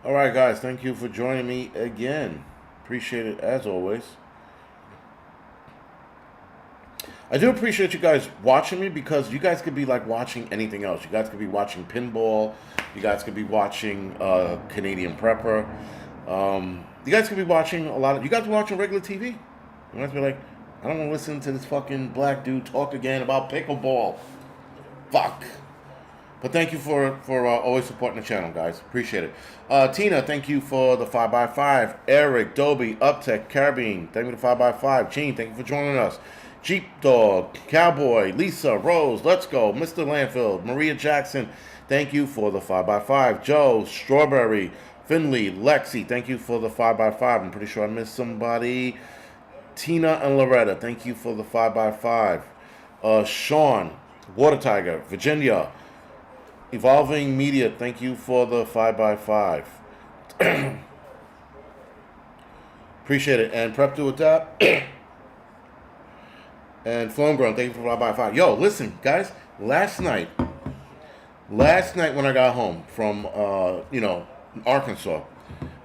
All right, guys, thank you for joining me again. Appreciate it as always. I do appreciate you guys watching me because you guys could be like watching anything else. You guys could be watching pinball. You guys could be watching Canadian Prepper. You guys could be watching a lot of. You guys be watching regular TV. You guys be like, I don't want to listen to this fucking black dude talk again about pickleball. Fuck. But thank you for always supporting the channel, guys. Appreciate it. Tina, thank you for the 5x5. Eric, Dobie, Uptech, Carabine, thank you for the 5x5. Gene, thank you for joining us. Jeep Dog, Cowboy, Lisa, Rose, Let's Go, Mr. Landfill, Maria Jackson, thank you for the 5x5. Joe, Strawberry, Finley, Lexi, thank you for the 5x5. I'm pretty sure I missed somebody. Tina and Loretta, thank you for the 5x5. Sean, Water Tiger, Virginia, Evolving Media, thank you for the 5x5. Appreciate it. And Prep to Adapt. And Flowngrown, thank you for 5x5. Yo, listen, guys, last night when I got home from, Arkansas,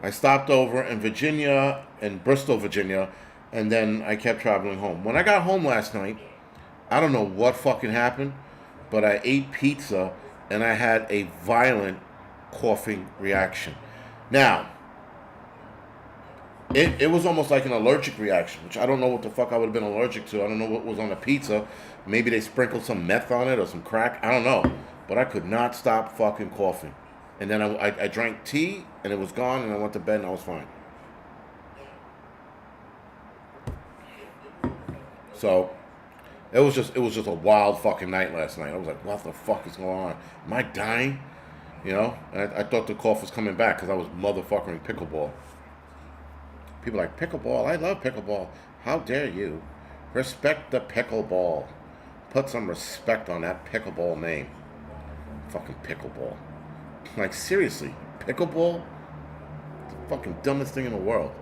I stopped over in Virginia and Bristol, Virginia, and then I kept traveling home. When I got home last night, I don't know what fucking happened, but I ate pizza and I had a violent coughing reaction. Now, it was almost like an allergic reaction, which I don't know what the fuck I would have been allergic to. I don't know what was on the pizza. Maybe they sprinkled some meth on it or some crack. I don't know. But I could not stop fucking coughing. And then I drank tea and it was gone and I went to bed and I was fine. So it was just a wild fucking night last night. I was like, what the fuck is going on? Am I dying? You know? And I thought the cough was coming back because I was motherfucking pickleball. People are like, pickleball? I love pickleball. How dare you? Respect the pickleball. Put some respect on that pickleball name. Fucking pickleball. Like, seriously, pickleball? It's the fucking dumbest thing in the world.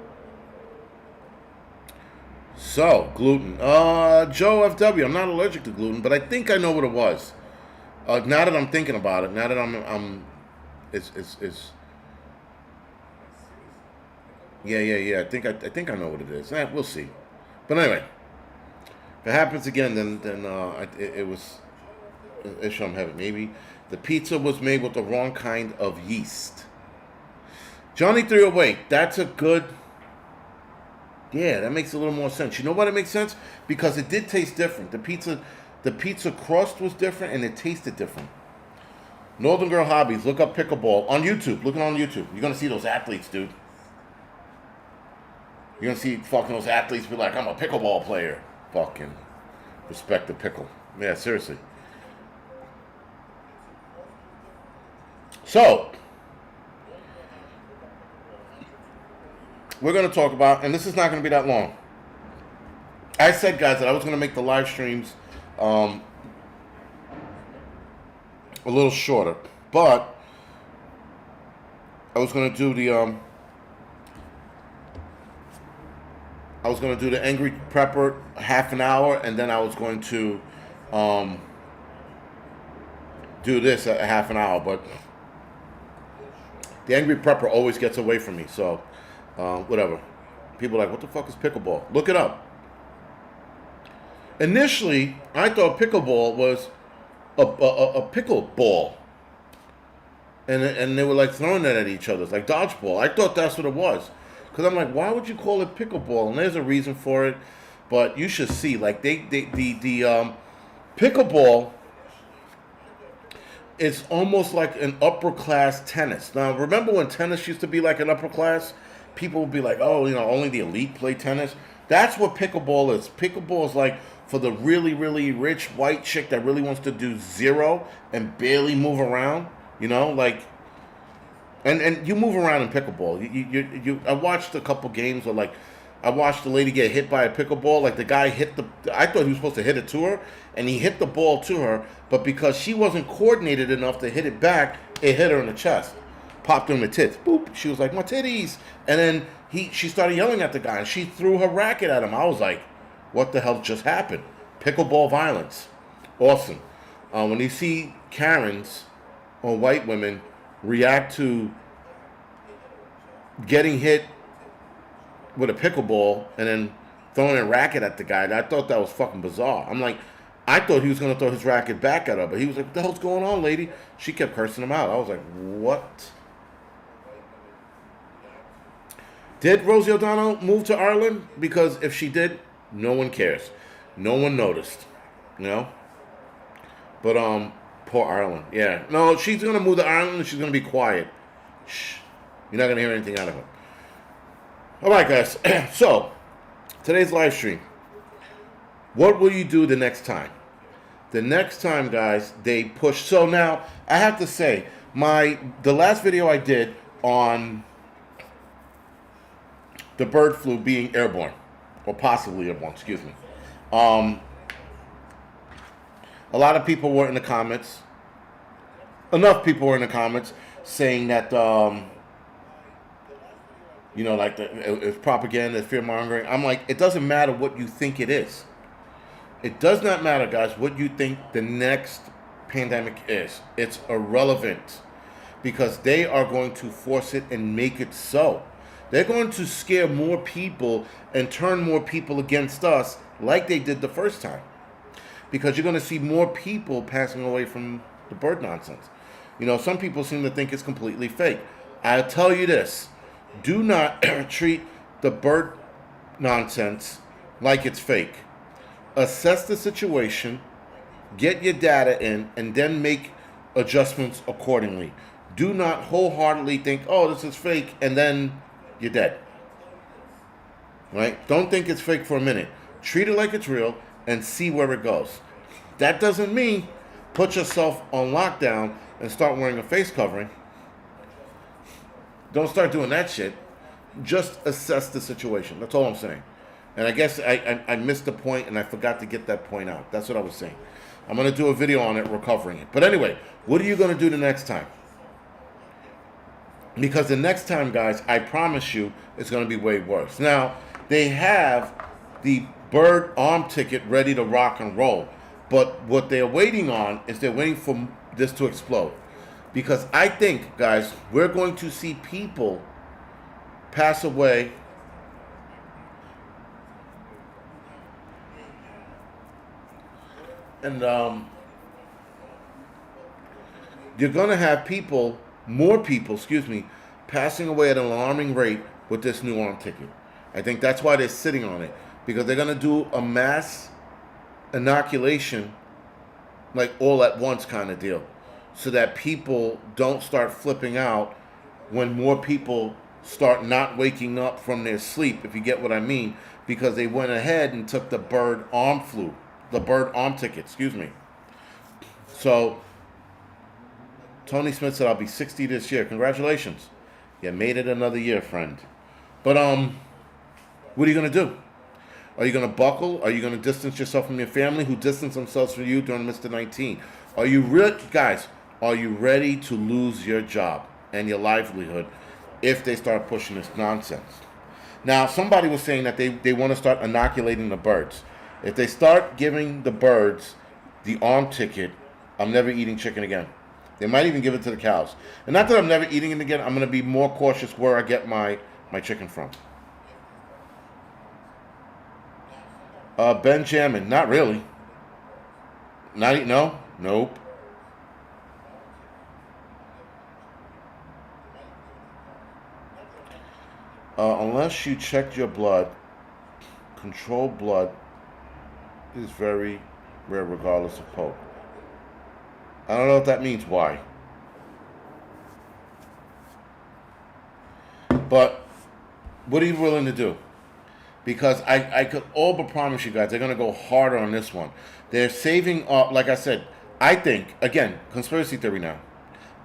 So, gluten. Joe FW, I'm not allergic to gluten, but I think I know what it was. Now that I'm thinking about it, now that it's yeah. I think I know what it is. We'll see. But anyway, if it happens again, then it shall have it. Maybe the pizza was made with the wrong kind of yeast. Johnny 308, that's a good. Yeah, that makes a little more sense. You know why it makes sense? Because it did taste different. The pizza crust was different and it tasted different. Northern Girl Hobbies, look up pickleball on YouTube. Look it on YouTube. You're gonna see those athletes, dude. You're gonna see fucking those athletes be like, I'm a pickleball player. Fucking respect the pickle. Yeah, seriously. So, we're going to talk about, and this is not going to be that long. I said, guys, that I was going to make the live streams a little shorter, but I was going to do the Angry Prepper half an hour, and then I was going to do this at a half an hour, but the Angry Prepper always gets away from me, so whatever. People are like, what the fuck is pickleball? Look it up. Initially, I thought pickleball was a pickleball. And they were like throwing that at each other. It's like dodgeball. I thought that's what it was. Because I'm like, why would you call it pickleball? And there's a reason for it. But you should see, like, the pickleball is almost like an upper class tennis. Now, remember when tennis used to be like an upper class? People would be like, oh, only the elite play tennis. That's what pickleball is. Pickleball is like for the really, really rich white chick that really wants to do zero and barely move around. Like, and you move around in pickleball. I watched a couple games where, like, I watched the lady get hit by a pickleball. Like, the guy I thought he was supposed to hit it to her, and he hit the ball to her, but because she wasn't coordinated enough to hit it back, it hit her in the chest. Popped her in the tits. Boop. She was like, my titties. And then she started yelling at the guy, and she threw her racket at him. I was like, what the hell just happened? Pickleball violence. Awesome. When you see Karens or white women react to getting hit with a pickleball and then throwing a racket at the guy. I thought that was fucking bizarre. I'm like, I thought he was going to throw his racket back at her, but he was like, what the hell's going on, lady? She kept cursing him out. I was like, what? Did Rosie O'Donnell move to Ireland? Because if she did, no one cares. No one noticed. You know? But, poor Ireland. Yeah. No, she's going to move to Ireland and she's going to be quiet. Shh. You're not going to hear anything out of her. All right, guys. So, today's live stream. What will you do the next time? The next time, guys, they push. So now, I have to say, the last video I did on the bird flu being airborne, or possibly airborne, excuse me. A lot of people were in the comments. Enough people were in the comments saying that, you know, like it's propaganda, fear mongering. I'm like, it doesn't matter what you think it is. It does not matter, guys, what you think the next pandemic is. It's irrelevant because they are going to force it and make it so. They're going to scare more people and turn more people against us like they did the first time. Because you're going to see more people passing away from the bird nonsense. You know, some people seem to think it's completely fake. I'll tell you this. Do not treat the bird nonsense like it's fake. Assess the situation, get your data in, and then make adjustments accordingly. Do not wholeheartedly think, oh, this is fake, and then you're dead. Right? Don't think it's fake for a minute. Treat it like it's real and see where it goes. That doesn't mean put yourself on lockdown and start wearing a face covering. Don't start doing that shit. Just assess the situation. That's all I'm saying. And I guess I missed the point and I forgot to get that point out. That's what I was saying. I'm going to do a video on it, recovering it. But anyway, what are you going to do the next time? Because the next time, guys, I promise you, it's going to be way worse. Now, they have the bird arm ticket ready to rock and roll. But what they're waiting on is they're waiting for this to explode. Because I think, guys, we're going to see people pass away and you're going to have more people, passing away at an alarming rate with this new arm ticket. I think that's why they're sitting on it. Because they're going to do a mass inoculation, like all at once kind of deal. So that people don't start flipping out when more people start not waking up from their sleep, if you get what I mean. Because they went ahead and took the bird arm ticket, So, Tony Smith said, I'll be 60 this year. Congratulations. You made it another year, friend. But, what are you going to do? Are you going to buckle? Are you going to distance yourself from your family who distanced themselves from you during Mr. 19? Are you ready to lose your job and your livelihood if they start pushing this nonsense? Now, somebody was saying that they want to start inoculating the birds. If they start giving the birds the arm ticket, I'm never eating chicken again. They might even give it to the cows. And not that I'm never eating it again, I'm going to be more cautious where I get my chicken from. Benjamin, not really. No? Nope. Unless you checked your blood, controlled blood is very rare regardless of poke. I don't know what that means. Why? But what are you willing to do? Because I could all but promise you guys, they're going to go harder on this one. They're saving up, like I said, I think, again, conspiracy theory now.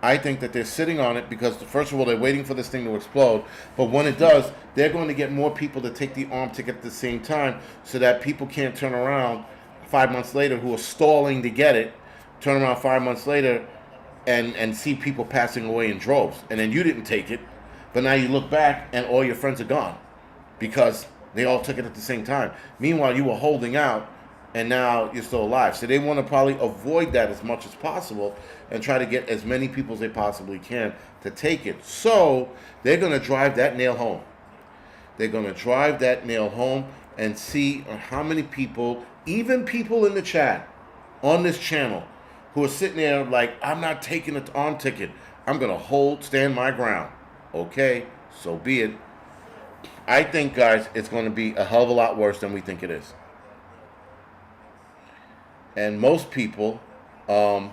I think that they're sitting on it because, first of all, they're waiting for this thing to explode. But when it does, they're going to get more people to take the arm ticket at the same time so that people can't turn around 5 months later who are stalling to get it, turn around 5 months later and see people passing away in droves. And then you didn't take it, but now you look back and all your friends are gone because they all took it at the same time. Meanwhile, you were holding out and now you're still alive. So they want to probably avoid that as much as possible and try to get as many people as they possibly can to take it. So they're going to drive that nail home. They're going to drive that nail home and see how many people, even people in the chat on this channel, who are sitting there like, I'm not taking an arm ticket. I'm going to stand my ground. Okay, so be it. I think, guys, it's going to be a hell of a lot worse than we think it is. And most people are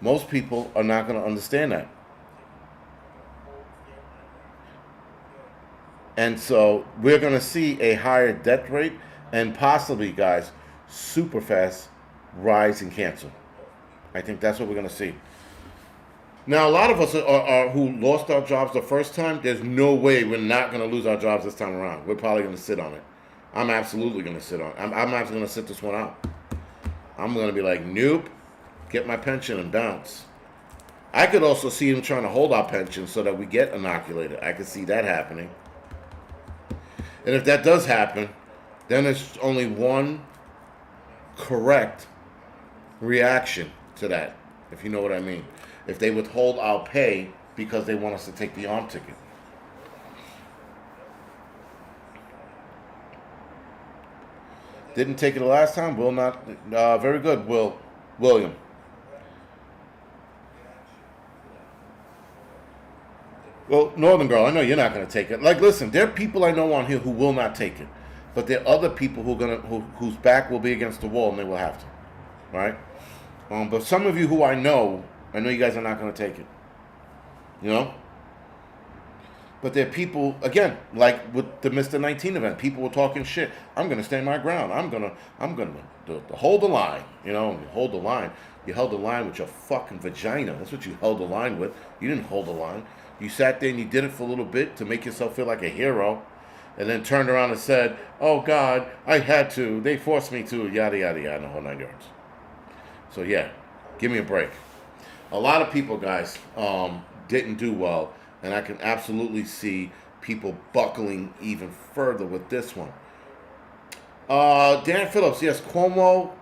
not going to understand that. And so we're going to see a higher death rate and possibly, guys, super fast rise in cancer. I think that's what we're going to see. Now, a lot of us are who lost our jobs the first time, there's no way we're not going to lose our jobs this time around. We're probably going to sit on it. I'm absolutely going to sit on it. I'm actually going to sit this one out. I'm going to be like, nope, get my pension and bounce. I could also see them trying to hold our pension so that we get inoculated. I could see that happening. And if that does happen, then there's only one correct reaction to that, if you know what I mean. If they withhold our pay because they want us to take the arm ticket. Didn't take it the last time. Will not. Very good, William. Well, Northern Girl, I know you're not going to take it. Like, listen, there are people I know on here who will not take it, but there are other people whose back will be against the wall and they will have to, right? But some of you who I know you guys are not going to take it, you know. But there are people, again, like with the Mr. 19 event, people were talking shit. I'm going to stand my ground. I'm gonna hold the line, you know. Hold the line. You held the line with your fucking vagina. That's what you held the line with. You didn't hold the line. You sat there and you did it for a little bit to make yourself feel like a hero, and then turned around and said, "Oh God, I had to. They forced me to." Yada yada yada, the whole 9 yards. So yeah, give me a break. A lot of people, guys, didn't do well, and I can absolutely see people buckling even further with this one. Dan Phillips, yes, Cuomo.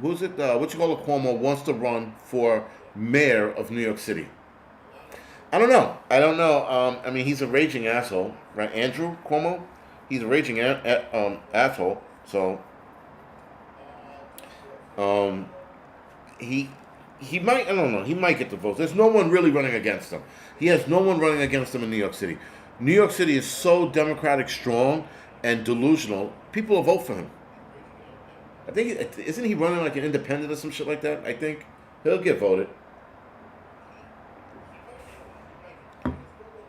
Who's it? What you call it? Cuomo wants to run for mayor of New York City. I don't know. I mean, he's a raging asshole, right? Andrew Cuomo, he's a raging asshole. So, he might. I don't know. He might get the votes. There's no one really running against him. He has no one running against him in New York City. New York City is so Democratic strong and delusional. People will vote for him. I think isn't he running like an independent or some shit like that? I think he'll get voted.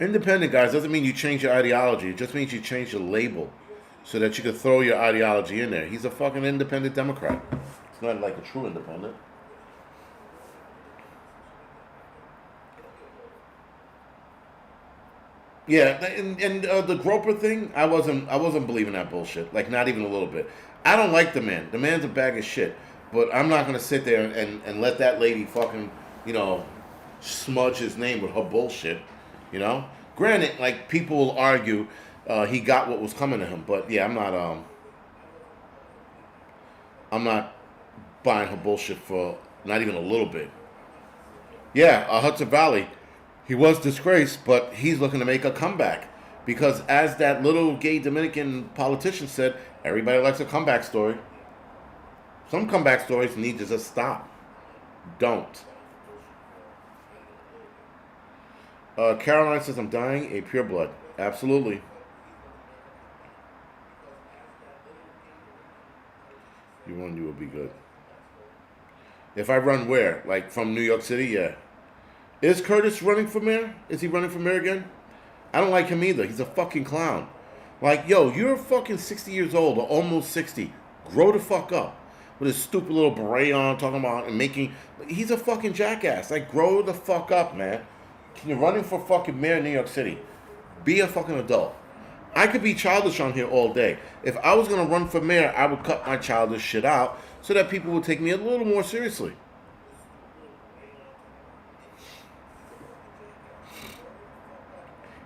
Independent, guys, doesn't mean you change your ideology. It just means you change your label so that you can throw your ideology in there. He's a fucking independent Democrat. It's not like a true independent. Yeah, and the Groper thing, I wasn't believing that bullshit. Like, not even a little bit. I don't like the man. The man's a bag of shit. But I'm not gonna sit there and let that lady fucking, you know, smudge his name with her bullshit. You know, granted, like people will argue, he got what was coming to him, but yeah, I'm not buying her bullshit for not even a little bit. Yeah, Hudson Valley, he was disgraced, but he's looking to make a comeback because, as that little gay Dominican politician said, everybody likes a comeback story. Some comeback stories need to just stop. Don't. Caroline says, I'm dying a pure blood. Absolutely. You will be good. If I run where? Like from New York City? Yeah. Is Curtis running for mayor? Is he running for mayor again? I don't like him either. He's a fucking clown. Like, yo, you're fucking 60 years old or almost 60. Grow the fuck up. With his stupid little beret on, talking about and making... He's a fucking jackass. Like, grow the fuck up, man. You're running for fucking mayor in New York City. Be a fucking adult. I could be childish on here all day. If I was going to run for mayor, I would cut my childish shit out so that people would take me a little more seriously.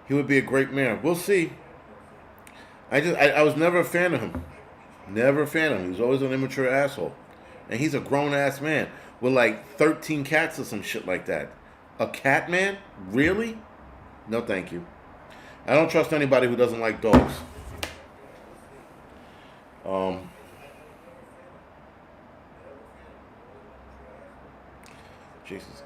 He would be a great mayor. We'll see. I was never a fan of him. Never a fan of him. He was always an immature asshole. And he's a grown ass man with like 13 cats or some shit like that. A cat man? Really? No, thank you. I don't trust anybody who doesn't like dogs. Jesus.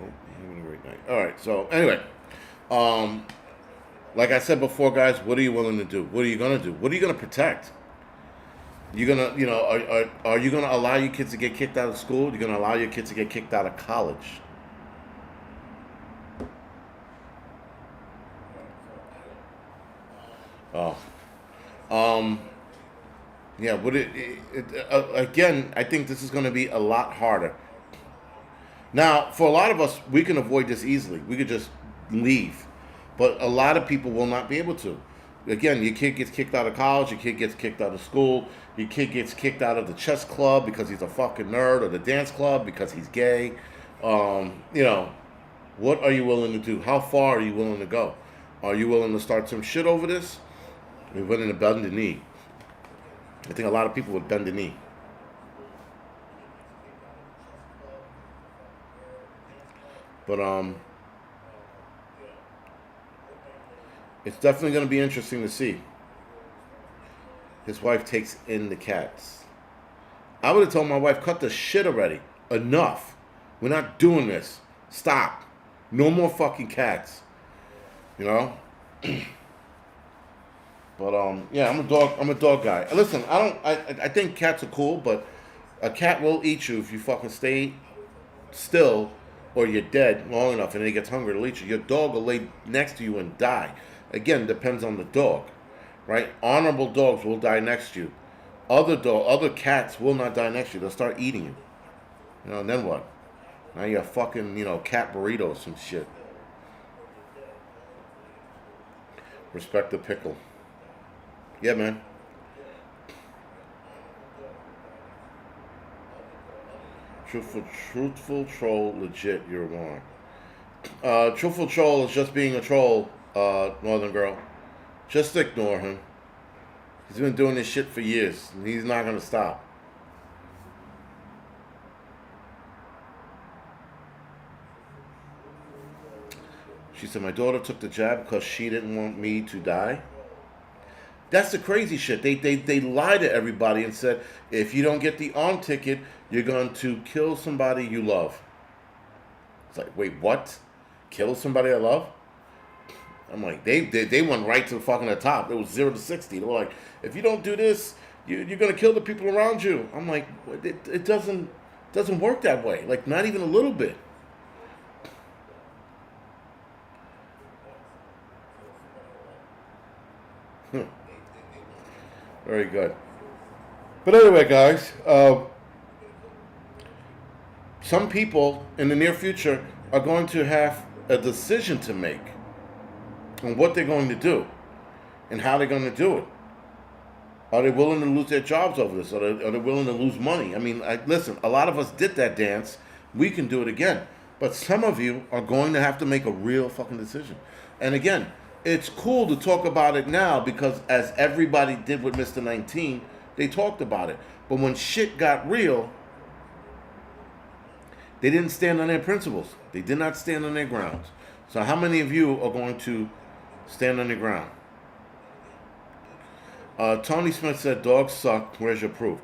Oh, having a great night. All right. So anyway, like I said before, guys, what are you willing to do? What are you gonna do? What are you gonna protect? You're gonna, are you gonna allow your kids to get kicked out of school? You're gonna allow your kids to get kicked out of college? Oh, yeah. Again? I think this is going to be a lot harder. Now, for a lot of us, we can avoid this easily. We could just leave, but a lot of people will not be able to. Again, your kid gets kicked out of college. Your kid gets kicked out of school. Your kid gets kicked out of the chess club because he's a fucking nerd, or the dance club because he's gay. You know, what are you willing to do? How far are you willing to go? Are you willing to start some shit over this? We're willing to bend the knee. I think a lot of people would bend the knee. But it's definitely going to be interesting to see. His wife takes in the cats. I would have told my wife, cut the shit already. Enough. We're not doing this. Stop. No more fucking cats. You know? But yeah, I'm a dog guy. Listen, I think cats are cool, but a cat will eat you if you fucking stay still, or you're dead long enough and then it gets hungry to eat you. Your dog will lay next to you and die. Again, depends on the dog, right? Honorable dogs will die next to you. Other cats will not die next to you. They'll start eating you. You know, and then what? Now you're fucking, cat burritos, some shit. Respect the pickle. Yeah, man. Truthful troll, legit, you're wrong. Truthful troll is just being a troll, Northern Girl. Just ignore him. He's been doing this shit for years, and he's not gonna stop. She said, my daughter took the jab because she didn't want me to die. That's the crazy shit. They lie to everybody and said, if you don't get the arm ticket, you're going to kill somebody you love. It's like, wait, what? Kill somebody I love? I'm like, they went right to the fucking the top. It was 0 to 60. They were like, if you don't do this, you're going to kill the people around you. I'm like, it doesn't work that way. Like, not even a little bit. Very good. But anyway, guys, some people in the near future are going to have a decision to make on what they're going to do and how they're going to do it. Are they willing to lose their jobs over this? Are they willing to lose money? I mean, listen, a lot of us did that dance. We can do it again. But some of you are going to have to make a real fucking decision. And again, it's cool to talk about it now because as everybody did with Mr. 19, they talked about it. But when shit got real, they didn't stand on their principles. They did not stand on their grounds. So how many of you are going to stand on your ground? Tony Smith said, dogs suck. Where's your proof?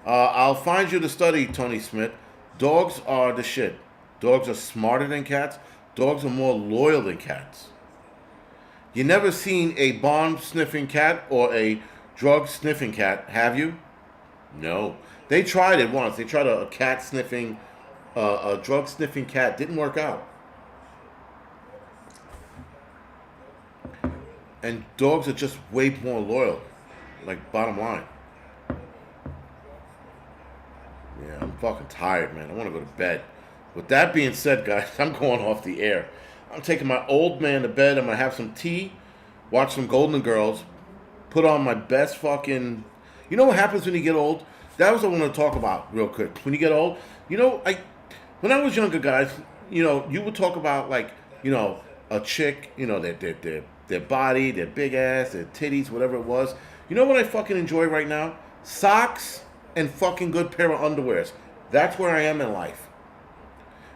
I'll find you the study, Tony Smith. Dogs are the shit. Dogs are smarter than cats. Dogs are more loyal than cats. You never seen a bomb-sniffing cat or a drug-sniffing cat, have you? No. They tried it once. They tried a cat-sniffing, a drug-sniffing cat. Didn't work out. And dogs are just way more loyal. Like, bottom line. Yeah, I'm fucking tired, man. I want to go to bed. With that being said, guys, I'm going off the air. I'm taking my old man to bed. I'm going to have some tea, watch some Golden Girls, put on my best fucking... You know what happens when you get old? That was what I want to talk about real quick. When you get old, when I was younger, guys, you would talk about, like, a chick, they're their body, their big ass, their titties, whatever it was. You know what I fucking enjoy right now? Socks and fucking good pair of underwears. That's where I am in life.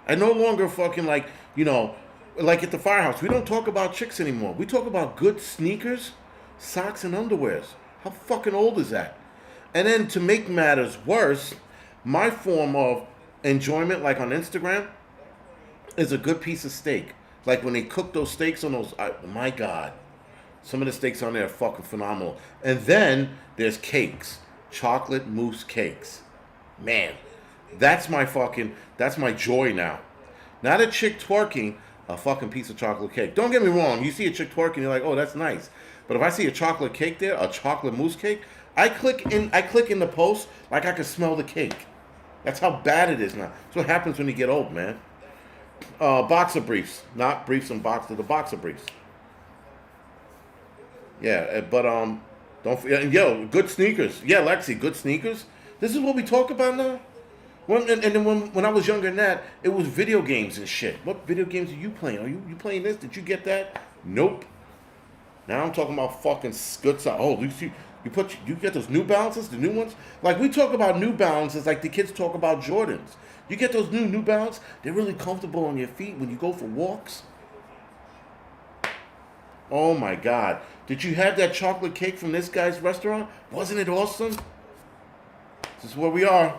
I no longer fucking like, like at the firehouse. We don't talk about chicks anymore. We talk about good sneakers, socks, and underwears. How fucking old is that? And then to make matters worse, my form of enjoyment, like on Instagram, is a good piece of steak. Like when they cook those steaks on those, my God, some of the steaks on there are fucking phenomenal. And then there's cakes, chocolate mousse cakes. Man, that's my joy now. Not a chick twerking, a fucking piece of chocolate cake. Don't get me wrong, you see a chick twerking, you're like, oh, that's nice. But if I see a chocolate cake there, a chocolate mousse cake, I click in the post like I can smell the cake. That's how bad it is now. That's what happens when you get old, man. Boxer briefs, not briefs and boxers, the boxer briefs. Yeah, but don't good sneakers. Yeah, Lexi, good sneakers. This is what we talk about now. And then when I was younger than that, it was video games and shit. What video games are you playing? Are you playing this? Did you get that? Nope. Now I'm talking about fucking good socks. Oh, you get those New Balances, the new ones? Like we talk about New Balances like the kids talk about Jordans. You get those New Balance, they're really comfortable on your feet when you go for walks. Oh my God. Did you have that chocolate cake from this guy's restaurant? Wasn't it awesome? This is where we are.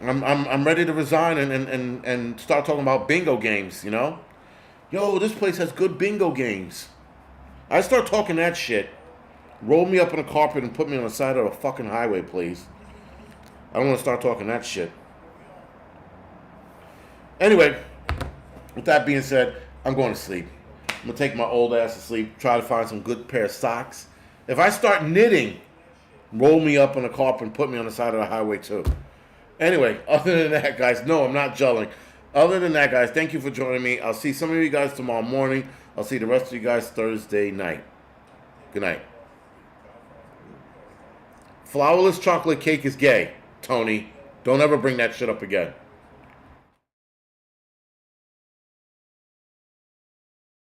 I'm ready to resign and start talking about bingo games, Yo, this place has good bingo games. I start talking that shit. Roll me up on a carpet and put me on the side of a fucking highway, please. I don't want to start talking that shit. Anyway, with that being said, I'm going to sleep. I'm going to take my old ass to sleep, try to find some good pair of socks. If I start knitting, roll me up on a carpet and put me on the side of the highway too. Anyway, other than that, guys, no, I'm not gelling. Other than that, guys, thank you for joining me. I'll see some of you guys tomorrow morning. I'll see the rest of you guys Thursday night. Good night. Flourless chocolate cake is gay, Tony. Don't ever bring that shit up again.